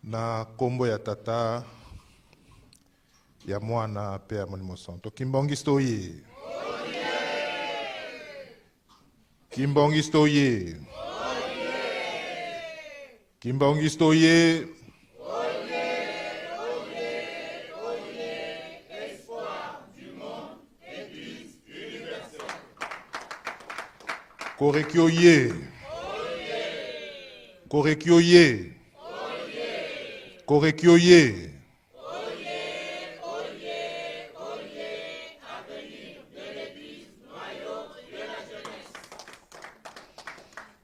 na kombo ya tata ya mwana pe ya Molimo Santo. Kimbongisto ye. Kimbongisto ye. Kimbongisto ye. Korekyo ye. Korekyo ye. Korekyo ye.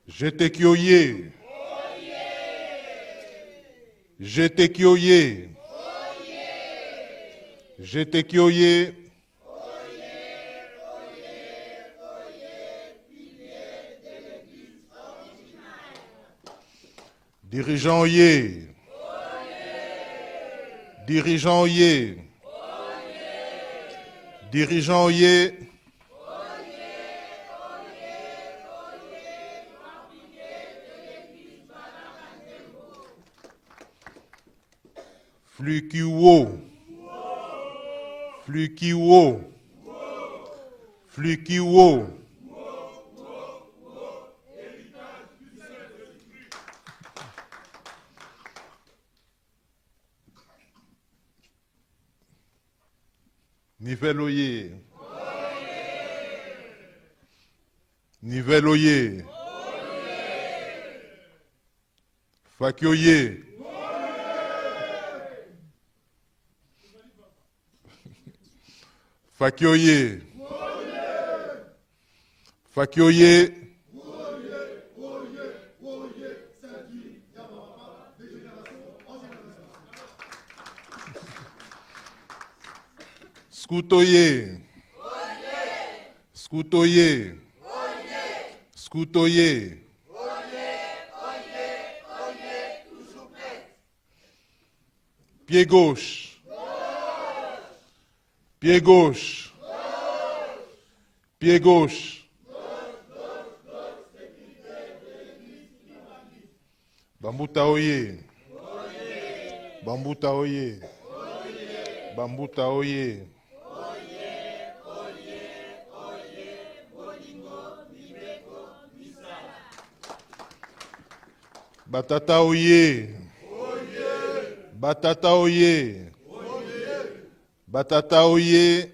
Jete kyoye. Jete kyoye. Jete kyoye. Dirigeant ye. Dirigeant ye. Dirigeant ye. Flukiwo. Flukiwo. Flukiwo. Niveloye. Niveloye. Fakioye. Fakioye. Fakioye. Scoutoye. Scoutoye. Scoutoye. Pied gauche. Pied gauche. Pied gauche. Bambuta oye. Bambuta oye. Bambuta oye. Batata oye. Batata oye. Batata oye.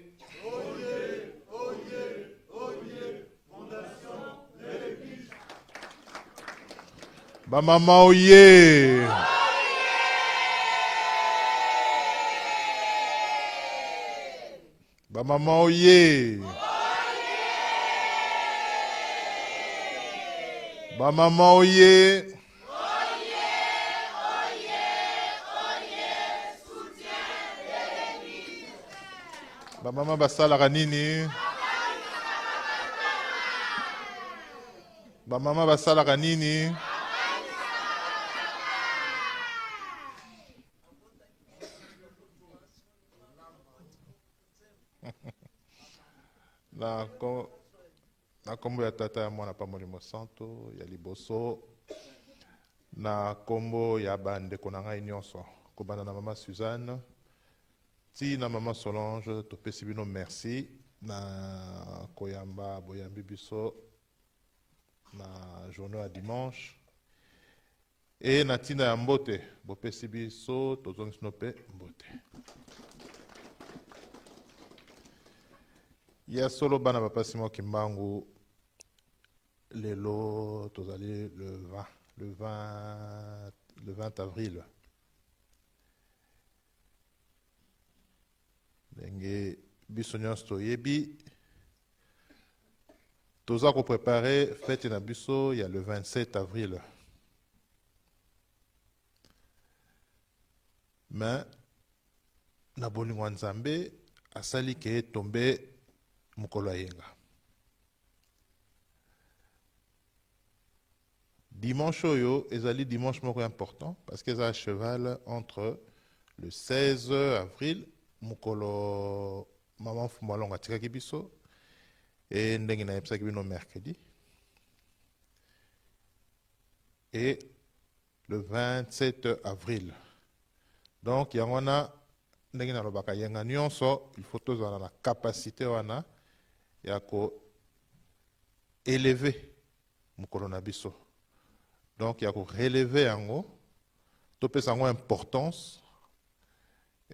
Bamama oye. Bamama oye. Bamama oye. Bamama basalaka nini? Bamama basalaka nini? Na kombo ya tata ya mwana pa Molimo Santo ya liboso, na kombo ya bandeko na ngai nyonso kobanda na mama Suzanne ti na mama Solange, topesi bino merci na koyamba boyambi biso na journée ya dimanche, e na ntina ya mbote bopesi biso tozongisi no mpe mbote. Ya solo bana bapasi mo kimbangu lelo tozali le 20 avril. Ndenge biso nyonso toyebi toza ko préparer fête na biso ya le 27 avril. Mais na bolingo nzambe asali ke tombe mukolo yenga. Dimanche oyo ezali dimanche moko important parce que ça a cheval entre le 16 avril mukolo maman Fumalonga tikaki biso et ndenge na yebisaki bino mercredi, et le 27 avril Donc il y a wana ndenge na lobaka yenga nyonso, il faut tozala na capacité wana ya ko élever mukolo na biso. Donc il y a ko relever yango, topesa yango importance,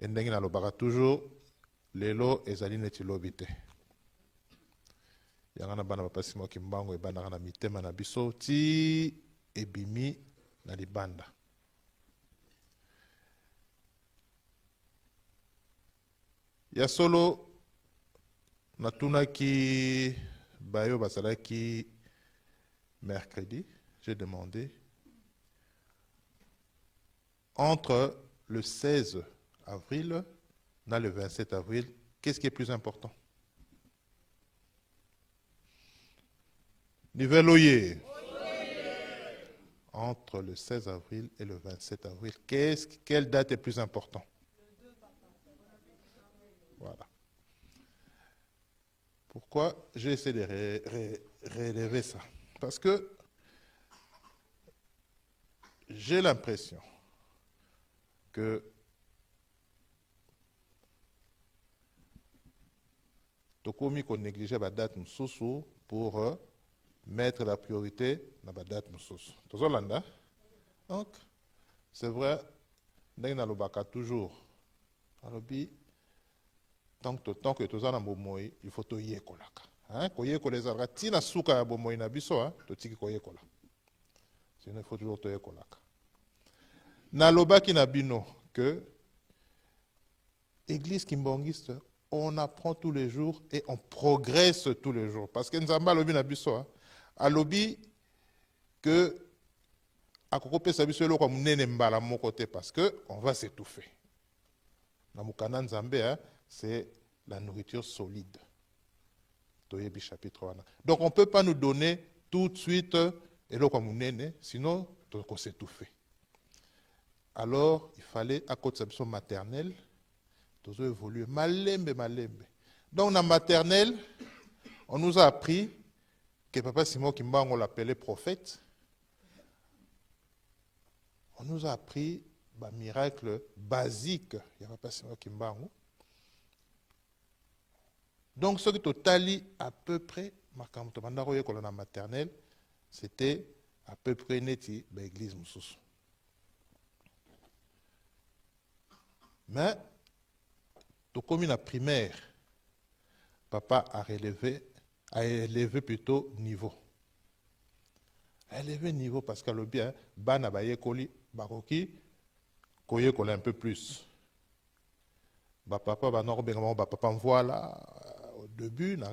et ndenge na lobaka toujours lelo ezali neti lobi te. Yanga na bana bapasi mo kimbango ebanda na mitema na biso ti ebimi na libanda. Ya solo natunaki bayo basalaki mercredi, j'ai demandé entre le 16 avril et le 27 avril, qu'est-ce qui est plus important? Niveloyer. Entre le 16 avril et le 27 avril, quelle date est plus importante? Voilà. Pourquoi j'ai essayé de relever ça? Parce que j'ai l'impression que tokomi ko négliger la date msusu pour mettre la priorité dans la date msusu. Tozolanda. Donc, c'est vrai, ndenge na lobaka toujours. Alobi, tant que tu as un bomoi, il faut te yekolaka. Ko yekola ezalaka tina suka ya bomoi na biso, to tiki ko yekola. Sinon il faut toujours te yekolaka. Na lobaki na bino que église kimbongiste, on apprend tous les jours et on progresse tous les jours. Parce que nzamba lobi na biso, alobi que akoko pesa biso eloko munene mbala moko te parce que on va s'étouffer. Na mukana nzambe, c'est la nourriture solide. Toyebi chapitre 1. Donc on ne peut pas nous donner tout de suite eloko munene, sinon on va s'étouffer. Alors il fallait à côté de sa maternelle, tous évoluer malembe. Donc dans la maternelle, on nous a appris que Papa Simon Kimbango l'appelait prophète. On nous a appris un miracle basique. Il y a Papa Simon Kimbango. Donc ce qui totali à peu près, la maternelle, c'était à peu près neti l'église Moussous. Mais, comme la primaire, papa a élevé plutôt niveau. A élevé niveau parce que le bien, bana baye koli, baroki, koye koli un peu plus. Papa, papa voilà, au début, la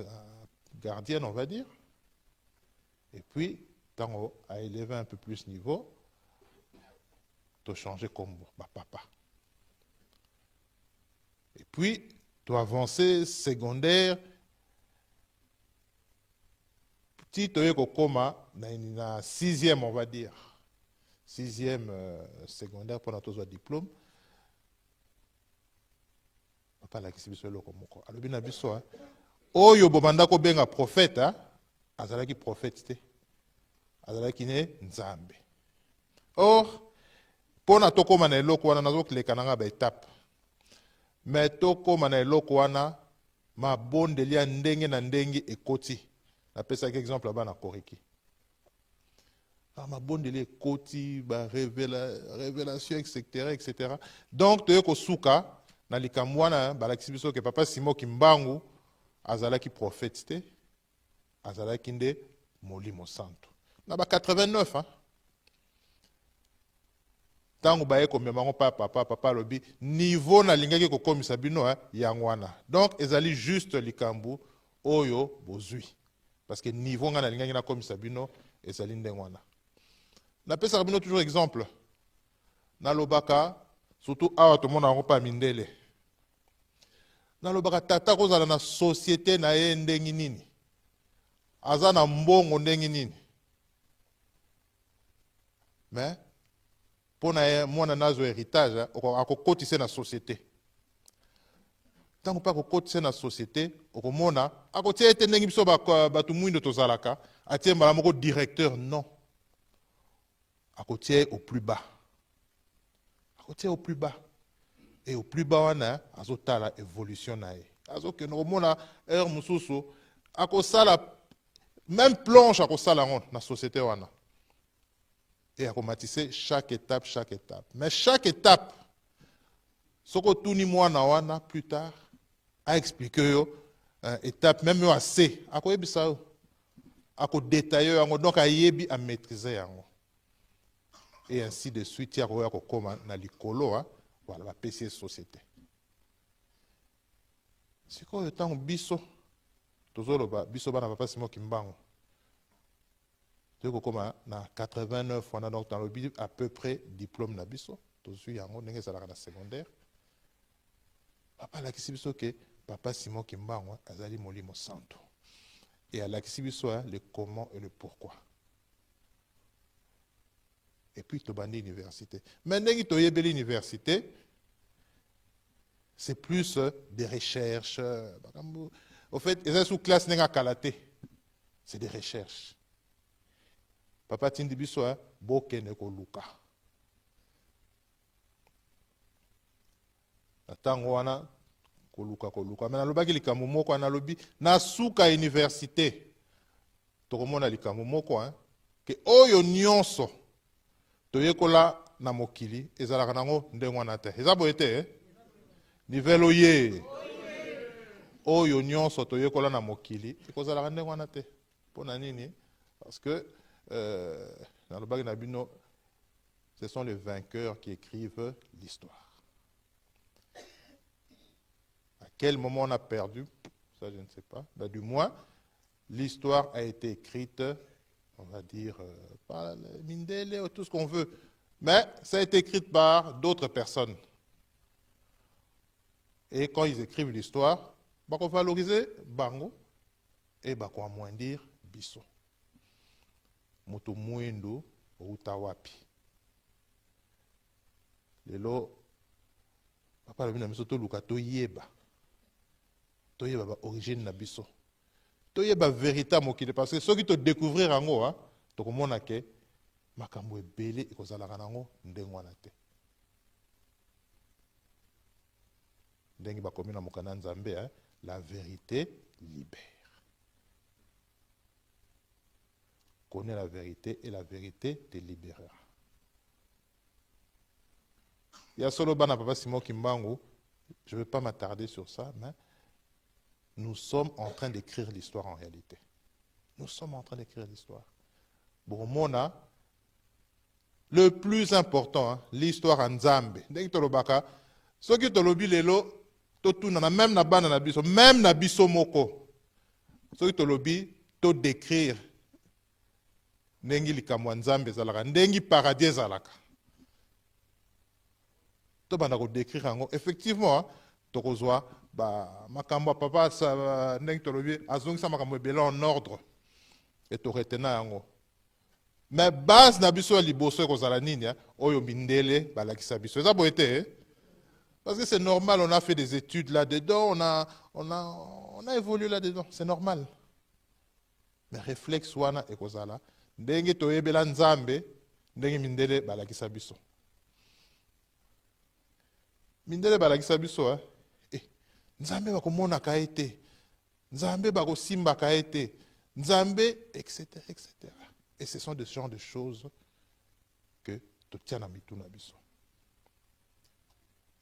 gardienne, on va dire. Et puis, quand on a élevé un peu plus niveau, tu as changé comme papa. Et puis, tu as avancé secondaire. Petit, tu as na sixième, on va dire. Sixième secondaire pour notre diplôme. Papa l'a dit, c'est le komoko. Alors, bien abisso, oyo bobanda ko benga prophète, azalaki prophète, azalaki ne nzambe. Or, pour na toko mana eloko wana nazo kleka nanga ba étape. Mais toko mana eloko wana ma bondeli ya ndenge na ndenge ekoti. Napesa exemple là-bas na Koriki. Ma bondeli ekoti ba révélation etc. Donc to yeko suka na likamwana balakisi biso ke Papa Simon Kimbangu azalaki prophète te, azalaki nde molimo santo. Na ba 89 tango baye komemango papa lobi niveau na lingaki ko komisa bino yangwana. Donc ezali juste likambu oyo bozui. Parce que niveau nga na lingaki na komisa bino ezali ndengwana. Na pesa bino toujours exemple. Na lobaka surtout awa to mona ngo pa mindele. Na lobaka tata kozala na société na ye ndengi nini. Aza na mbongo ndengi nini. Mais pour na mwana nazo héritage akokotise na société. Tango pa kokotise na société okomona akotie ete ndengi biso batu mwindo tozalaka atie mbala moko directeur non. Akotie au plus bas. Akotie au plus bas. Et au plus bas, on a la évolution. Que nous avons heure mususu, même planche à la société. Et à matissé chaque étape. Mais chaque étape, ce que tout ni moi na plus tard, a expliqué étape, même assez, à quoi ça, à quoi détailler, donc à yebi à maîtriser. Et ainsi de suite, il y a comme na likolo, voilà, la PC société. C'est quoi le temps biso, tozolo biso bana papa Simon Kimbangu. Comme na 89, on a donc dans le but à peu près diplôme na biso, tozu yango ndenge ça la secondaire. Papa la kisibiso que papa Simon Kimbangu azali molimo santo. Et à la kisibiso le comment et le pourquoi. Et puis tu bandi l'université. Maintenant que tu as l'université, c'est plus des recherches. Au fait, ils sont sous classe n'est kalaté. C'est des recherches. Papa Tindi biso boke ne ko luka. Atango wana ko luka. Mais na lobaki likambo moko na lobi na suka université. Tokomona likambo moko que oyo nyonso toyekola na mokili ezalaka nango ndenge wana te. Eza boye te nivelo ye oyo nyonso toyekola na mokili ekozalaka ndenge wana te. Pona nini? Parce que dans le bac Nabino, ce sont les vainqueurs qui écrivent l'histoire. À quel moment on a perdu? Ça, je ne sais pas. Ben, du moins, l'histoire a été écrite, on va dire, par Mindele ou tout ce qu'on veut. Mais ça a été écrit par d'autres personnes. Et quand ils écrivent l'histoire, on va valoriser Bango et on va moins dire Bisso. Moto muendo utawapi. Lelo papa la bina miso to luka to yeba ba origine na biso. To yeba vérité mokile parce que ceux qui te découvrir ango to komona ke makambo ebele ekozalaka nango ndenge wana te. Ndenge ba komina mokana nzambe la vérité libère. Connais la vérité et la vérité te libérera. Il y a solo bana papa Simon Kimbangu, je ne vais pas m'attarder sur ça, mais nous sommes en train d'écrire l'histoire en réalité. Nous sommes en train d'écrire l'histoire. Bon, mona, le plus important, l'histoire en Nzambe. Dès que tu as ce qui te lobi lelo, même na bana na biso, même na biso moko. Ce qui te lobi, to décrire. Ndengi likamwa Nzambe zalaka, ndengi paradis zalaka. To banda ko décrire ango effectivement to kozwa ba makambo papa sa ndengi to lobi azongisa makambo ebela en ordre et to retena ango. Mais base na biso liboso kozala nini oyo mindele balakisa biso. Eza boete parce que c'est normal, on a fait des études là-dedans, on a évolué là-dedans, c'est normal. Mais réflexe wana ekozala ndenge toyebela Nzambe ndenge mindele balakisa biso. Mindele balakisa biso Nzambe bakomona ka ete, Nzambe bakosimba ka ete, Nzambe etc. Et ce sont des genres de choses que tu tiens à mituna biso.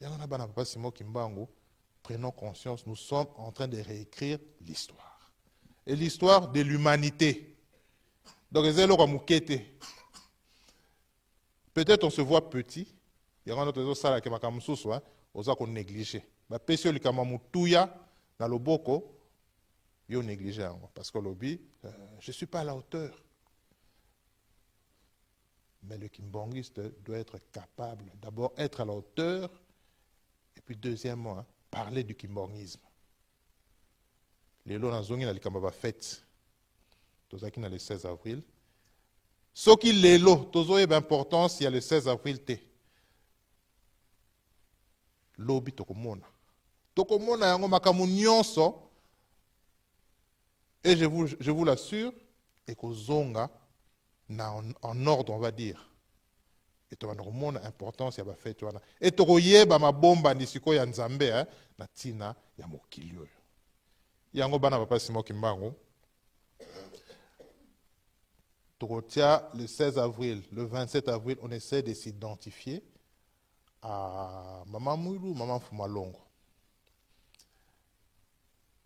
Yana bana papa Simon Kimbangu, prenons conscience, nous sommes en train de réécrire l'histoire. Et l'histoire de l'humanité. Donc, peut-être on se voit petit. Il y a un autre sala qui m'a comme ça, on négligé. Mais pesio li kama mutuya na loboko, yo négligé parce que lobby, je suis pas à la hauteur. Mais le kimbangiste doit être capable d'abord être à la hauteur et puis deuxièmement parler du kimbangisme. Les lois dans la likamba fête. Tozaki na le 16 avril. Ce qui est là, toujours importance, il y a le 16 avril. Lobi tokomona. Tokomona yango makamu nyonso. Et je vous l'assure, et kozonga en ordre, on va dire. Et tu vas avoir l'importance, il y a fait. Et tu vas ma bomba ni siko ya nzambe, na tina ya mokili oyo. Yango bana papa Simon Kimbangu. Le 16 avril, le 27 avril, on essaie de s'identifier à Maman Mouilou, Maman Fumalongo.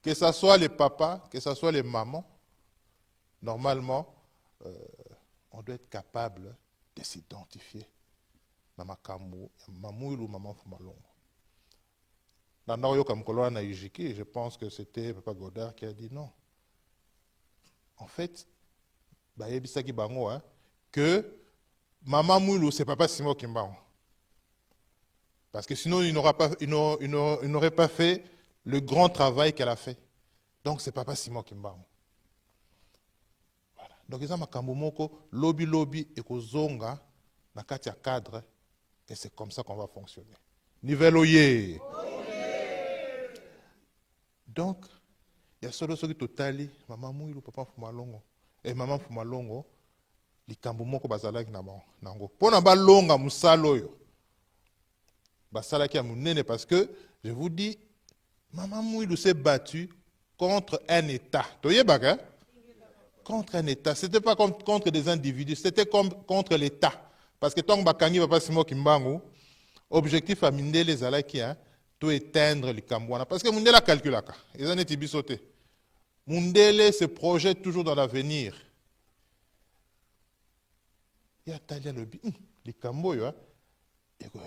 Que ce soit les papas, que ce soit les mamans, normalement, on doit être capable de s'identifier. Maman Mouilou, Maman Fumalongo. Dans Naoyo Kamkoloa Naïjiki, je pense que c'était Papa Godard qui a dit non. En fait, que Maman Mouilou, c'est Papa Simon Kimbangu. Parce que sinon, il n'aurait pas fait le grand travail qu'elle a fait. Donc, c'est Papa Simon Kimbangu. Voilà. Donc, ils ont makambo moko, lobby, et kozonga, na katia cadre, et c'est comme ça qu'on va fonctionner. Niveloye. Donc, il y a solo qui totali, Maman Mouilou, Papa Fumalongo. Et Maman Fumalongo, likambo moko bazalaki na nango. Pona ba longa musalo yo. Basalaki a munene parce que, je vous dis, Maman Mouilou s'est battue contre un État. Hein? Contre un État. Ce n'était pas contre des individus, c'était contre l'État. Parce que tant que Bakangi Papa Simon Kimbangu, objectif à Mindele les Zalaki, tout éteindre les Kambouana. Parce que Mundele a calculé. Ils en étaient bisotés. Mundele se projette toujours dans l'avenir. Il y a Talia le les Kamboyo,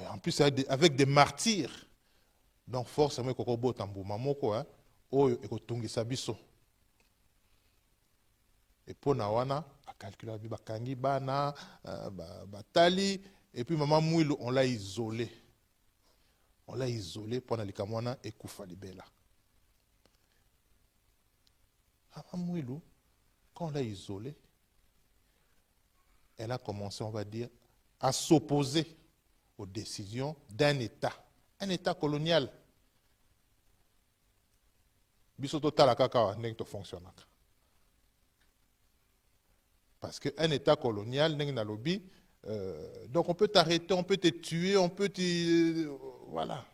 en plus avec des martyrs. Donc forcément, il y a un tambour mamoko, il y a tungisa biso. Et pour Nawana, à calculer Bakangi, Bana, Batali, et puis Maman Mouilou, on l'a isolé. On l'a isolé pendant les Kamwana et Koufa Libela. Maman Mouilou, quand on l'a isolé, elle a commencé, on va dire, à s'opposer aux décisions d'un État colonial. Bisoto talakaka n'est pas fonctionnel. Parce qu'un État colonial n'est pas lobby. Donc on peut t'arrêter, on peut te tuer, on peut te... Voilà.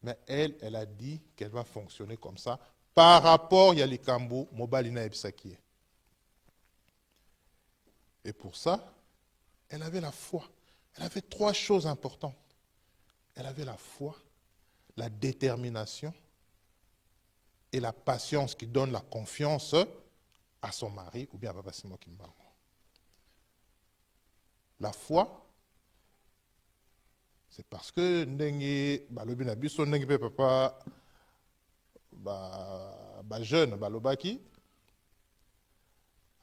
Mais elle a dit qu'elle va fonctionner comme ça par rapport à Yalikambo, Mobalina Ebsaki. Et pour ça, elle avait la foi. Elle avait 3 choses importantes. Elle avait la foi, la détermination et la patience qui donne la confiance à son mari ou bien à Papa Simon Kimbangu. La foi, c'est parce que ndenge balobi na biso ndenge pe papa ba jeune balobaki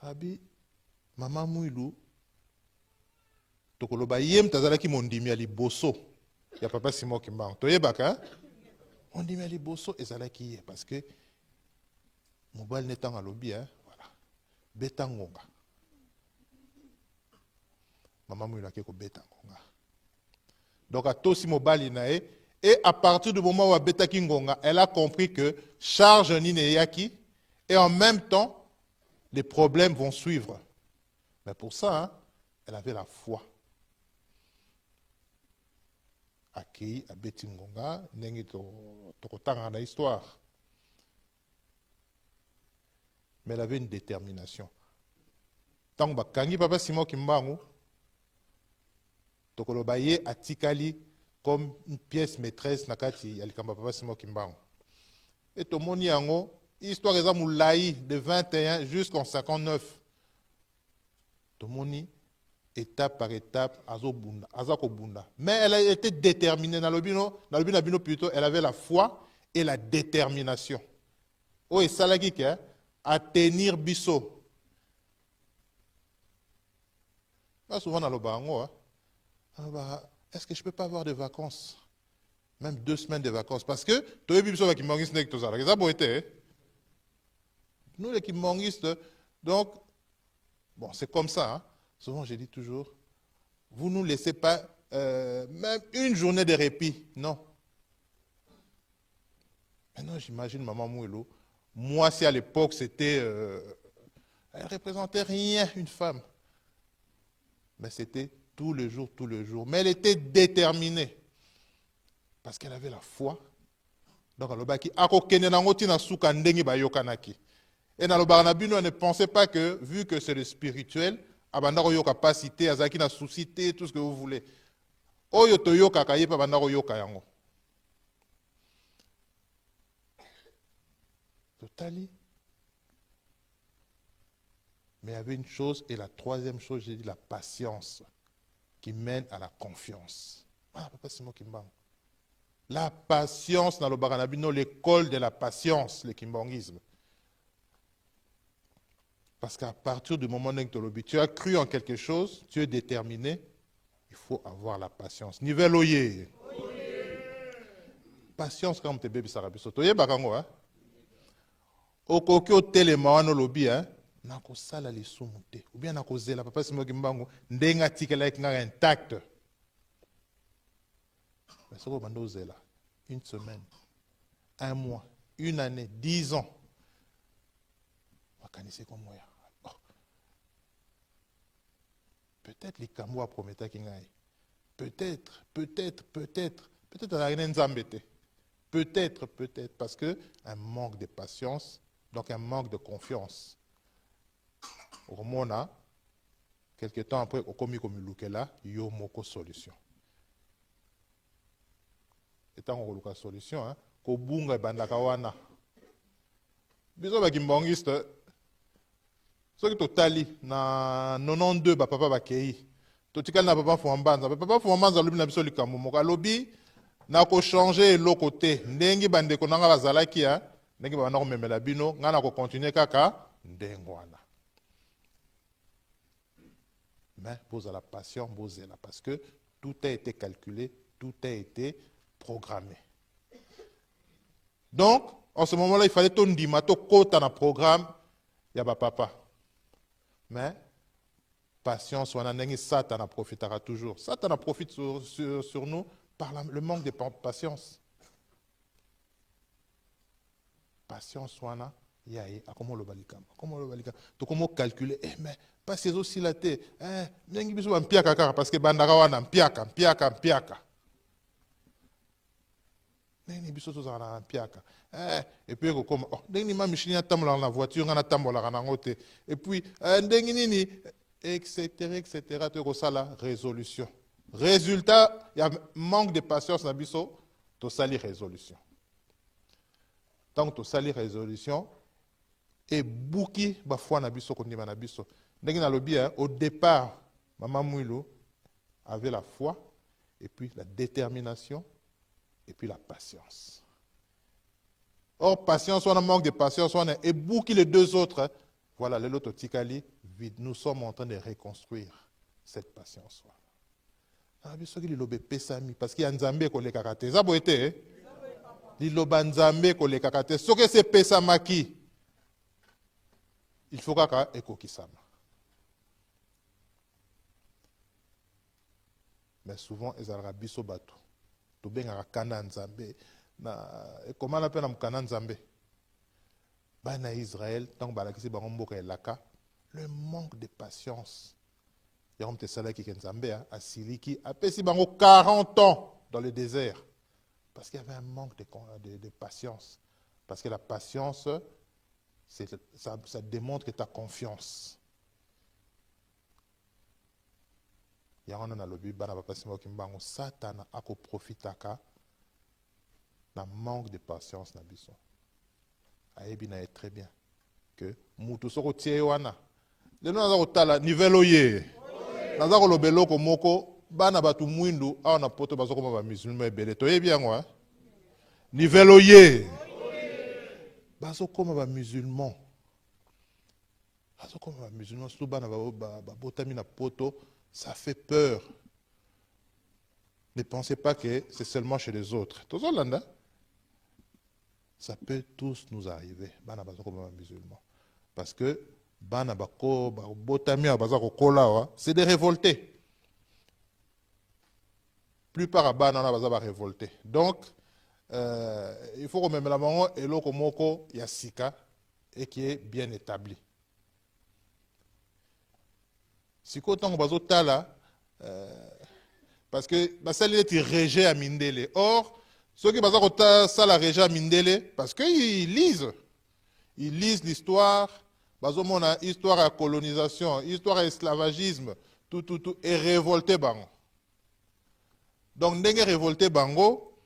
abi Maman Mouilou tokoloba yem tazalaki mondimi ya liboso ya Papa Simon Kimbangu. Toyebaka mondimi ya liboso ezalaki ye parce que mobile netang alobi voilà betangonga. Maman Mouilou a ko betangonga. Donc à Tosi Mobali nae, et à partir du moment où Beta Kingonga, elle a compris que charge Nineyaki, et en même temps, les problèmes vont suivre. Mais pour ça, elle avait la foi. Aki, à Betingonga, nengi tokotanga na histoire. Mais elle avait une détermination. Tant que Kangi Papa Simon Kimbangu, Tokolobaye a Tikali comme une pièce maîtresse nakati yalikamba Papa Simon Kimbangu. Et Tomoni Yango, histoire est moulaï de 21 jusqu'en 59. Tomoni, étape par étape, azako bunda. Mais elle a été déterminée dans le bino plutôt, elle avait la foi et la détermination. Oh, et salagi à tenir biso. Pas souvent dans le bango, est-ce que je ne peux pas avoir des vacances? Même 2 semaines de vacances. Parce que, nous, les kimbangistes, donc, bon, c'est comme ça. Hein. Souvent, je dis toujours, vous ne nous laissez pas même une journée de répit. Non. Maintenant, j'imagine Maman Mouilou. Moi, si à l'époque, c'était... elle ne représentait rien, une femme. Mais c'était tous les jours, tous les jours. Mais elle était déterminée. Parce qu'elle avait la foi. Donc, elle a dit, et dans le Barnabino, elle ne pensait pas que, vu que c'est le spirituel, abandaro yo capacité, azaki na suscité, tout ce que vous voulez. Oyo to yo kakaye pa bandaro yo kayango. Totally. Mais il y avait une chose, et la troisième chose, j'ai dit la patience, qui mène à la confiance. Ah, papa, c'est moi qui me bang. La patience dans le Baranabino, l'école de la patience, le kimbangisme. Parce qu'à partir du moment où tu as cru en quelque chose, tu es déterminé, il faut avoir la patience. Nivel oye. Patience comme tes bébés sarabiso. Toye bakango, hein? Okoki otelema wana lobi, hein? Nako sala li sumute. Ou bien nako zela papa simo kimbango ndenga tikela nga intact. Mais c'est quoi bando zela? Une semaine, un mois, une année, 10 ans. Wakanise comme moi. Peut-être les Kamwa promettaient qu'il y a. Peut-être, elle a rien d'embêté. Peut-être, parce que un manque de patience, donc un manque de confiance. Au moins, quelques temps après, au commis comme Lukela, il y a une solution. Et tant qu'on a une solution, hein, ko bunga bandaka wana. Biso ba kimbangiste. Ce qui totali na 92 ba papa ba kei. Totikal na papa Fouambanza. Papa Fouambanza lobi na biso likambo moko. Lobi na ko changer l'autre côté. Ndengi bande ko nanga bazalaki ya, ndengi ba na ko memela bino, nga na ko continuer kaka ndengwana. Mais pose la passion, posez-la parce que tout a été calculé, tout a été programmé. Donc, en ce moment-là, il fallait ton dimato kota na programme ya ba papa. Mais patience, Satan profitera toujours. Satan profite sur nous par le manque de patience. Patience, wana, yaye, comment le balikam, to comment calculer, mais pas ces aussi la tête, n'engi biso mpiaka kaka parce que bandaka wana mpiaka. N'engi biso to zana mpiaka. Et puis comme n'engi ma machine ya tambola na voiture, ngana tambola na ngote. Et puis n'engi nini etc. Tu as la résolution. Résultat, il y a manque de patience na biso, to sali résolution. Tant que tu sali résolution, et bouki ba foi na biso kondima na biso. Ndenge na lobi au départ, maman Mouilou avait la foi, et puis la détermination, et puis la patience. Or, patience, on a manque de patience, on a et bouki les deux autres. Voilà, les autres tikali, nous sommes en train de reconstruire cette patience. Parce qu'il y a Nzambe qui les caractères. Ça peut être. Liloba Nzambe qui les caractères. Ce que c'est Pesamaki, il faut kaka ekokisama. Mais souvent, ils ont biso bato. To benga kana Nzambe. Comment on appelle kana Nzambe? Bana Israël, tant que balakisi bangomboka elaka, le manque de patience. Il y a un petit qui est Nzambe à Siliki, a passé 40 ans dans le désert. Parce qu'il y avait un manque de patience. Parce que la patience, ça démontre que tu as confiance. Il y a un lobby, Satan a profité d'un manque de patience. Aïbina est très bien. Que Moutou Soro Tiewana. Le nom de niveau oye. Nazako lobelo ko moko bana batu mwindu awa na poto bazoko ba musulman ebele to yebi yango hein nivelo ye bazoko ba musulman surtout bana ba botami na poto, ça fait peur. Ne pensez pas que c'est seulement chez les autres. Tous Hollanda, ça peut tous nous arriver bana bazoko ba musulman parce que bana bako botami bazako kola c'est des révoltés. Plupart à bana na bazaba révoltés. Donc il faut remettre la main et l'autre moko yasika et qui est bien établi. Si kotango bazotala Parce que ça est régé à Mindele. Or, ceux qui ont ça la régé à Mindele, parce qu'ils lisent. Ils lisent l'histoire, on a histoire à colonisation, histoire à esclavagisme, tout, et révolté bango. Donc, dès que révolté bango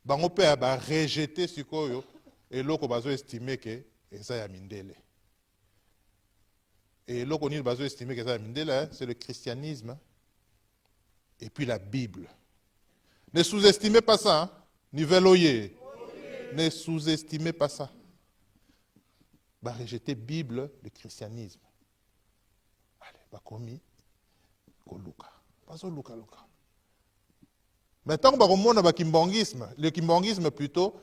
peut rejeter ce qu'on et l'autre va estimer que ça y Mindele. Et l'autre va estimer que ça y Mindele, c'est le christianisme et puis la Bible. Ne sous-estimez pas ça, hein? Niveloyer. Ne sous-estimez pas ça. Rejeter Bible, le christianisme. Allez, commis, Luka. Pas ça, Luka. Maintenant, le kimbongisme plutôt,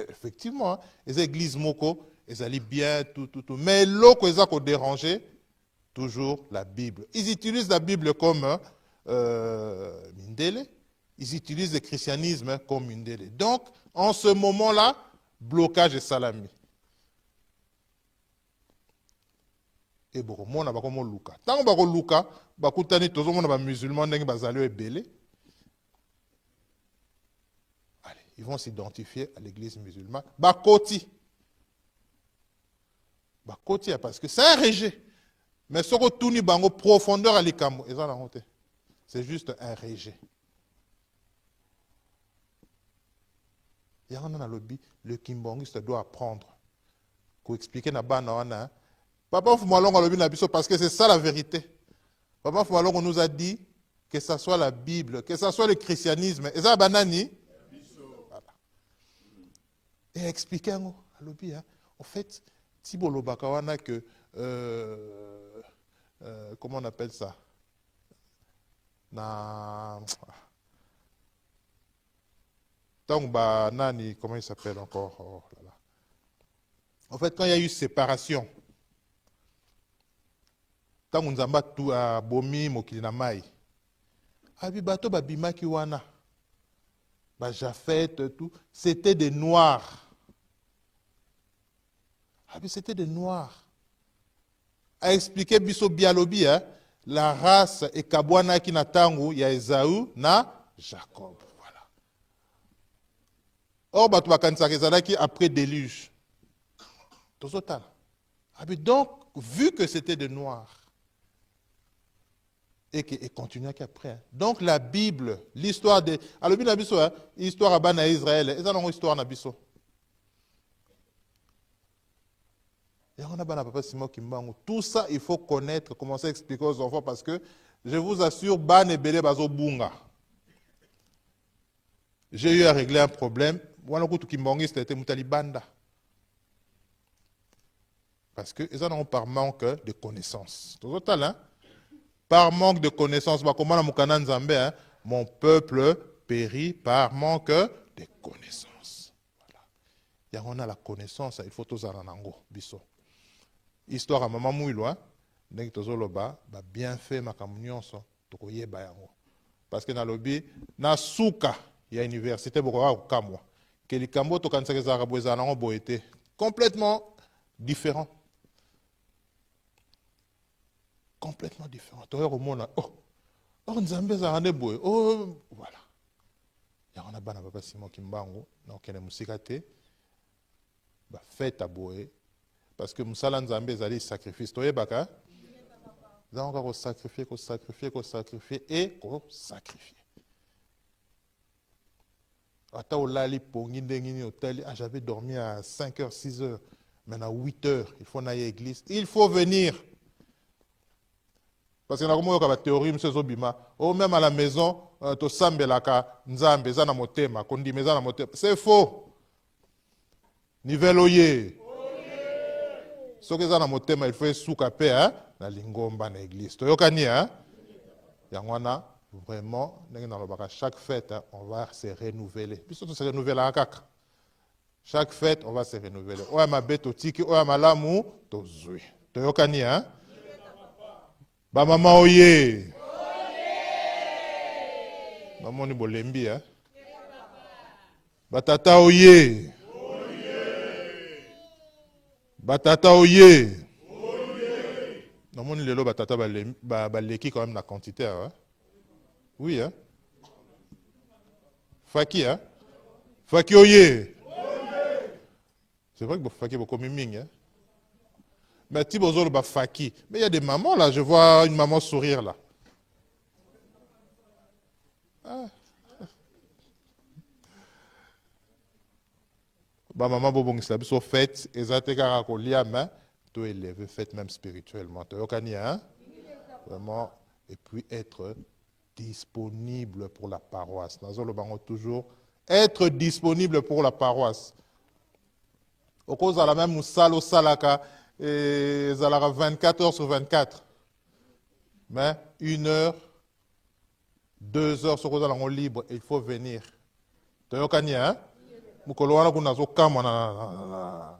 effectivement, les églises moko, elles allaient bien, tout. Mais l'autre, ils ont dérangé, toujours la Bible. Ils utilisent la Bible comme Mindele, ils utilisent le christianisme comme Mindele. Donc, en ce moment-là, blocage et salami. Et bon, on a comme Luka. Tant que Luka, bakutani tous les musulmans n'eng bazalo et belé. Allez, ils vont s'identifier à l'église musulmane. Bakoti, parce que c'est un rejet. Mais ce que tout ni bango profondeur à l'ikamo, ils ont la honte. C'est juste un rejet. Il y a un lobby, le kimbongiste doit apprendre. Pour expliquer na bana Papa Foumalong a lobby na biso parce que c'est ça la vérité. Papa Foumalong on nous a dit que ça soit la Bible, que ça soit le christianisme. Et ça banani. Voilà. Et expliquer à lobby, en fait, Tibolo Bakawana que comment on appelle ça? Comment il s'appelle encore? Oh là là. En fait, quand il y a eu séparation, tant on zamba tout à bomi mokili na mai, abibato babima kiwana, Jafet tout, c'était des noirs. C'était des noirs. A expliqué biso bialobi, la race et kabwana ki na tangu ya Esaü na Jacob. Voilà. Or bato bakanisa kezalaki après déluge. Total. Donc, vu que c'était des noirs, et continue qu'après. Donc la Bible, l'histoire de... Alors, l'histoire à Bana Israël, et ça, c'est une histoire à Bisso. Tout ça, il faut connaître, commencer à expliquer aux enfants, parce que, je vous assure, Ban et Belé Bazo Bunga. J'ai eu à régler un problème. Parce que, ils en ont par manque de connaissances. Total, hein? Par manque de connaissances, mon peuple périt par manque de connaissances. Voilà. On a la connaissance, il faut tous en ango, biso. Histoire à maman mouillois, n'est bien fait ma communion, parce que dans le lobby, na souka, il y a une université au Kamwa, que les Kambo to kansa les Arabes été complètement différent. Complètement différent. Oh, Nzambe za boy. Oh, voilà. Il y a un bana papa Simon Kimbango, donc il y a musikate, ba fête à boy, parce que Moussala Nzambe zali sacrifice. Toye baka. Nous avons encore sacrifier et sacrifier. J'avais dormi à 5h, 6h, maintenant à 8h, il faut aller à l'église. Il faut venir. Parce que nous avons une théorie, même à la maison, c'est faux. Niveloyer. Ce que ça motema il faut soukape na lingomba na église. Toyokani yangwana vraiment chaque fête on va se renouveler. Puisque se renouveler à kaka. Chaque fête on va se renouveler. Oya mabeto tiki oya malamu tozui. Toyokani ba mama oye. Maman ni bolembi Batata oye. Batata oye. Normalement, les lots, tata, l'équipe quand même la quantité, hein? Oui, hein? Faki, hein? Faki oye! C'est vrai que Faki est beaucoup miming, hein? Mais Tibozolo, Faki. Mais il y a des mamans là, je vois une maman sourire là. Ah. Maman Bobong Slabi, so fête, et ça te karakolia, mais tu élevé, fête même spirituellement. Tu hein? Vraiment, et puis être disponible pour la paroisse. Nous allons toujours être disponible pour la paroisse. Au cause de la même moussal au salaka, et zalara 24 heures sur 24. Mais 1 heure, 2 heures sur le libre, il faut venir. Tu hein? Mukoloana kunazo kama na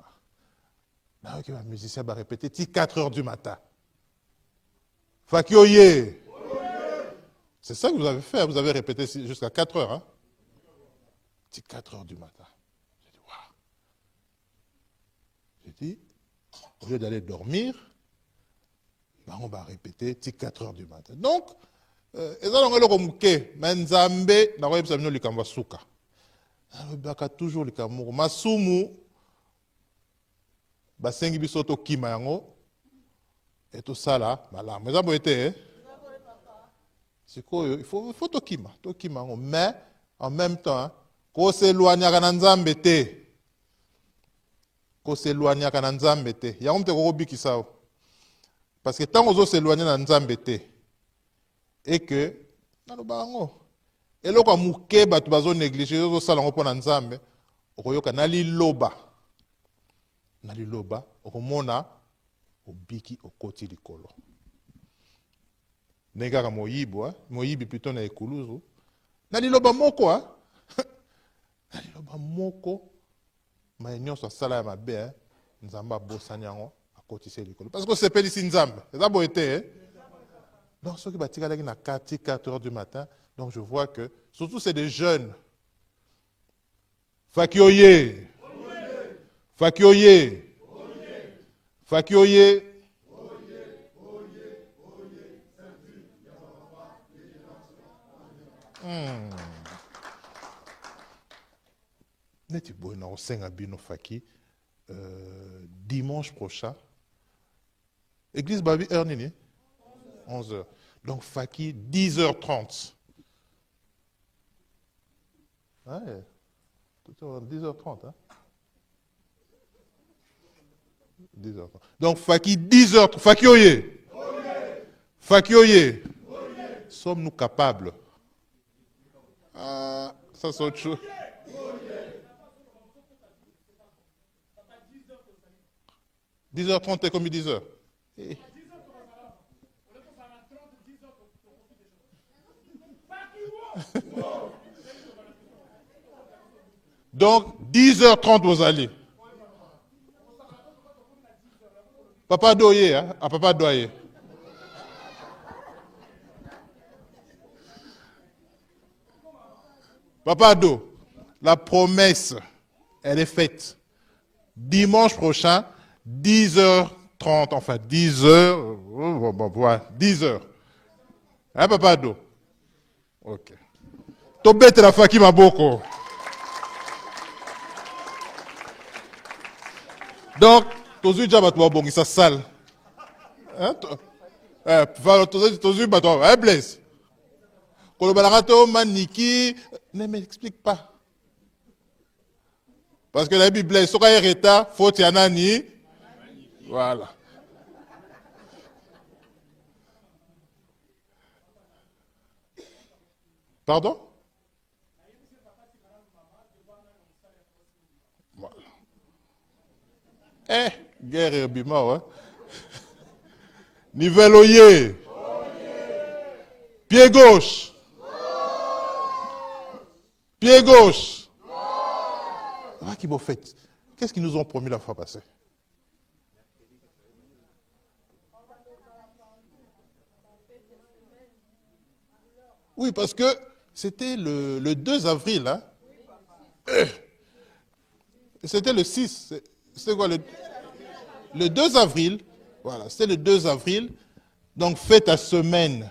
les musiciens va répéter 4 heures du matin. Fakioye. C'est ça que vous avez fait, vous avez répété jusqu'à 4 heures. Hein? 4 heures du matin. J'ai dit, waouh. J'ai dit, au lieu d'aller dormir, on va répéter 4 heures du matin. Donc, Menzambe, toujours le kamour. Masumu, basengi bisoto kima yango, et tout ça là, malam. Mais ça peut être, c'est quoi, il faut to kima, mais en même temps, ko s'éloigner kana nzambe te. Ko s'éloigner kana nzambe te. Ya on te ko bikisa. Parce que tant qu'on s'éloigner na nzambe te, et que, nalobango, et là, quand mouké, tu vas négliger, tu vas salon pour nzambe, okoyoka nali loba, okomona, obiki okoti likolo. Negara moyibi plutôt na ekuluzu, nali loba moko, hein? Nali loba moko, ma nyonso sala ya mabe, nzamba bosanyango, akotise likolo. Parce que c'est pas ici nzambe, c'est ça boité, hein? Donc, ceux qui bâtissent à 4 heures du matin, donc je vois que, surtout c'est des jeunes. Fakioye. Fakioye. Fakioye. Dimanche prochain, Église Babi Ernini, 11h. Donc, Faki, 10h30. Ouais, 10h30. Hein? 10h30. Donc, Faki, 10h30. Faki Oye. Faki Oye. Sommes-nous capables? Ah, ça c'est autre chose. 10h30 et comme 10h. Donc, 10h30 vous allez. Papa Doye, hein? Ah, Papa Doye. Papa Do, la promesse, elle est faite. Dimanche prochain, 10h30, enfin 10h, 10h. Hein, Papa Do? Ok. Tobete la Faki Maboko. Donc, tozu déjà tu vas bongi sa salle. Hein? Tozu bateau, hein, Blaise? Kolobalato, Maniki, ne m'explique pas. Parce que la Bible, ce qu'il y a faut y en voilà. Pardon? Voilà. Eh, guerre et bima, ouais. Niveloyer. Pied gauche. Pied gauche. Ah, qui m'ont fait? Qu'est-ce qu'ils nous ont promis la fois passée? Oui, parce que c'était le 2 avril. Hein? C'était le 6. C'est quoi le 2 avril? Voilà, c'était le 2 avril. Donc, fête à semaine.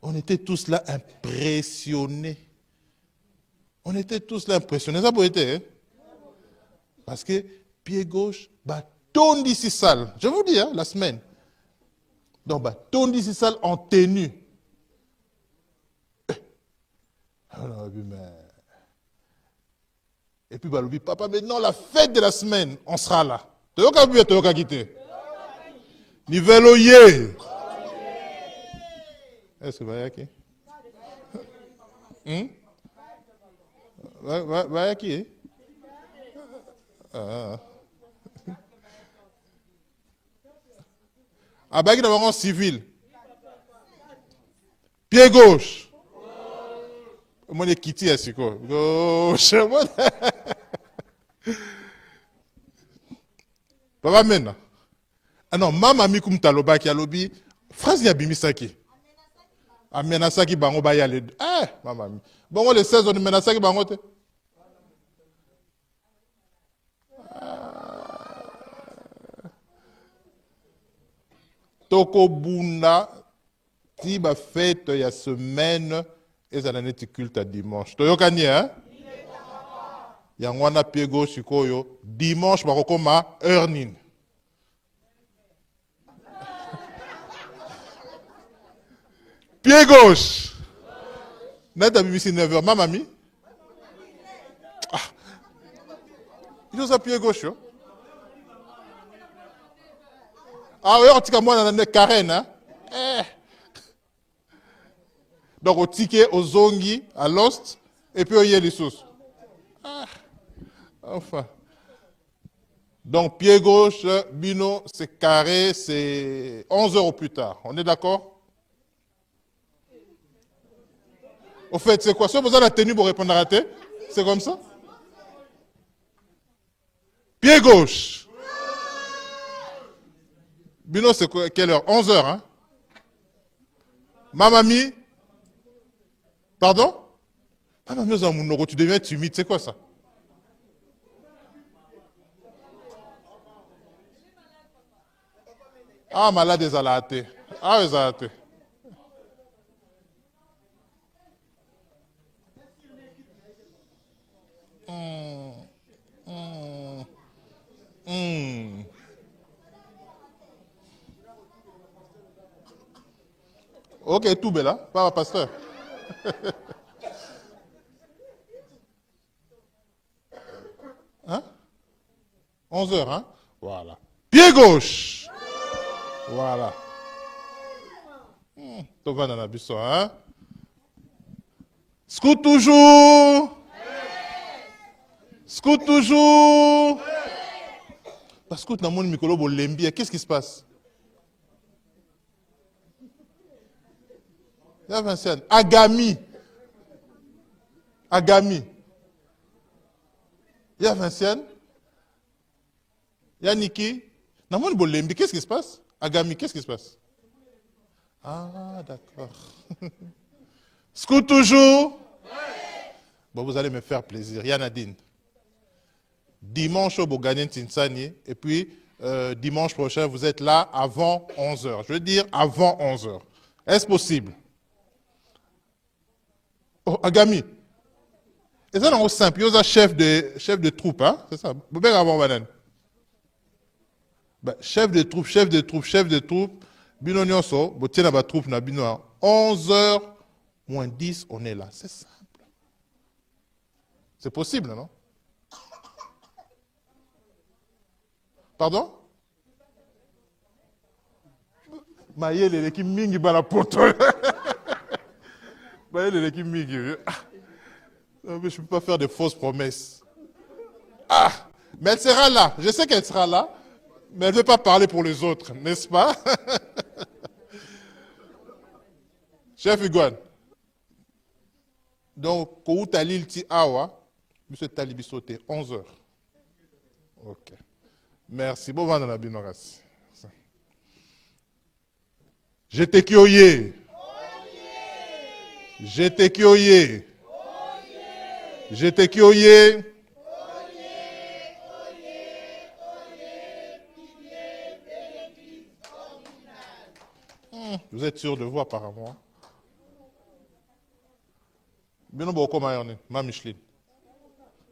On était tous là impressionnés. On était tous là impressionnés. Ça peut être, hein? Parce que pied gauche, bâton d'ici sale. Je vous dis, hein, la semaine. Donc, bâton d'ici sale en tenue. Et puis, bah, papa, maintenant, la fête de la semaine, on sera là. Toyoka bu, toyoka quitté. Nivelo ye. Est-ce que vous voyez qui? Voyez qui? Ah, bah, il y a un civil. Pied gauche. Moi, je quitte ici. Gauche. Papa, maintenant. Ah non, maman, mi kum taloba ki alobi. Phrase ya bimisaki. Amenasaki bango ba yale. Maman. Bon, le 16 on menasaki bango te. Toko bunda. Si ba fête ya semaine. Et ça n'a pas culte à dimanche. Toyoka ni, hein? Yangwana pied gauche sikoyo. Dimanche, bakokoma earning. Pied gauche. Nata BBC 9h. Ma mamie. Il y a pied gauche. Yo. Ah oui, en tout cas, moi, on a Karen. Hein? Donc, au ticket, au zongi, à Lost, et puis au Yélissus. Enfin. Donc, pied gauche, Bino, c'est carré, c'est 11 heures au plus tard. On est d'accord? Au fait, c'est quoi? Si vous avez la tenue pour répondre à la tête, c'est comme ça? Pied gauche. Bino, c'est quoi? Quelle heure? 11 heures, hein? Ma mamie? Pardon? Ma mamie, tu deviens timide, c'est quoi ça? Ah, malade des alatés. Ah, les alatés. Ok, tout bella, pas pasteur. Hein? 11 heures, hein? Voilà. Pied gauche. Voilà. Tout va dans la buisson, hein? Scout toujours. Scout toujours. Parce que dans mon micro, qu'est-ce qui se passe? Il y a Vincent. Agami. Agami. Il y a Vincent. Il y a Niki. Dans mon Bolembi, qu'est-ce qui se passe? Agami, qu'est-ce qui se passe? Ah, d'accord. Scout toujours. Bon, vous allez me faire plaisir. Yanadine. Dimanche au Boganen Tinsani. Et puis, dimanche prochain, vous êtes là avant 11h. Je veux dire avant 11h. Est-ce possible? Oh, Agami. Et ça, c'est simple. Il y a un chef de troupe, hein? C'est ça. Vous pouvez avoir banane. Chef de troupe. Bino nyonso, bo tiena ba troupe na bino à 11h moins 10, on est là. C'est simple. C'est possible, non? Pardon? Maïe, l'équipe mingi bala poto. Maïe, l'équipe mingi. Je ne peux pas faire de fausses promesses. Ah! Mais elle sera là. Je sais qu'elle sera là. Mais elle ne veut pas parler pour les autres, n'est-ce pas? Chef Iguane. Donc, quand tu as l'île Awa, M. Talibisote, 11h. Ok. Merci. Bon, on a bien remercié. J'étais kioye. J'étais kioye. J'étais kioye. Vous êtes sûr de vous apparemment? Bino boko mayone, ma Micheline.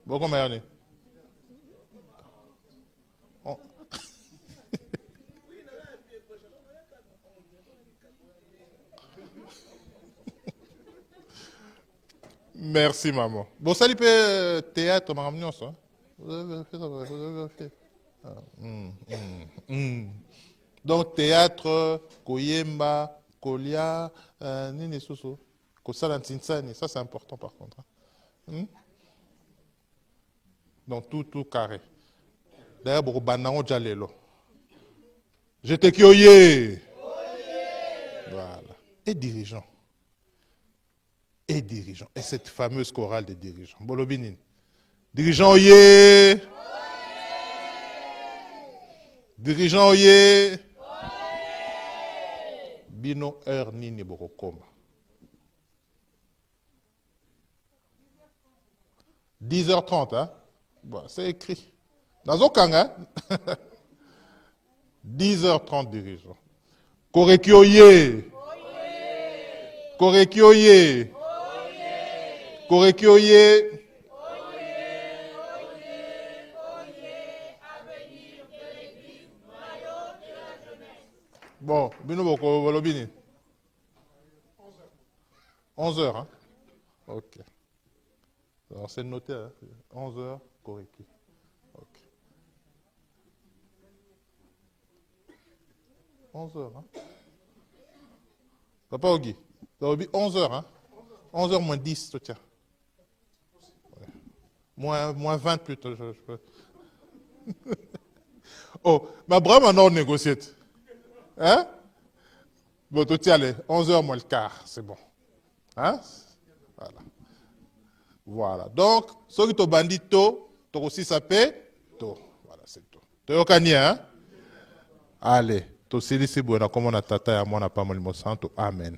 Boko mayone. Oh. Merci maman. Bon, ça peut théâtre, ma ramené ça. Vous avez fait ça, vous avez fait. Ah, Donc théâtre, koyemba, kolia, nini soso, kosala ntinsani, ça c'est important par contre. Donc tout carré. D'ailleurs, beaucoup banango jalelo. J'étais kioye. Voilà. Et dirigeant. Et dirigeant. Et cette fameuse chorale des dirigeants. Bolobinin. Dirigeant oye. Dirigeant oye. Bino heure nini borokoma. 10h30, hein? Bon, c'est écrit. Dans aucun, hein? 10h30 dirigeants. Korekioye. Korekioye. Korekioye. Bon, bino boko volobini. 11h, hein? Ok. Alors c'est noté, hein? 11h, Koreki. Ok. 11h, hein? Papa Ogi, 11h, hein? 11h moins 10, tiens. Ouais. Moins 20 plutôt. Oh, ma brave on négocié. Hein? Bon, tu tiens, 11h moins le quart, c'est bon. Hein? Voilà. Voilà. Donc, ceux qui t'ont bandit tôt, t'ont aussi sapé tôt. Voilà, c'est tout. Tu es au canier, hein? Allez. To sili si buena comme on a tata ya mwana pa molimo santo. Amen.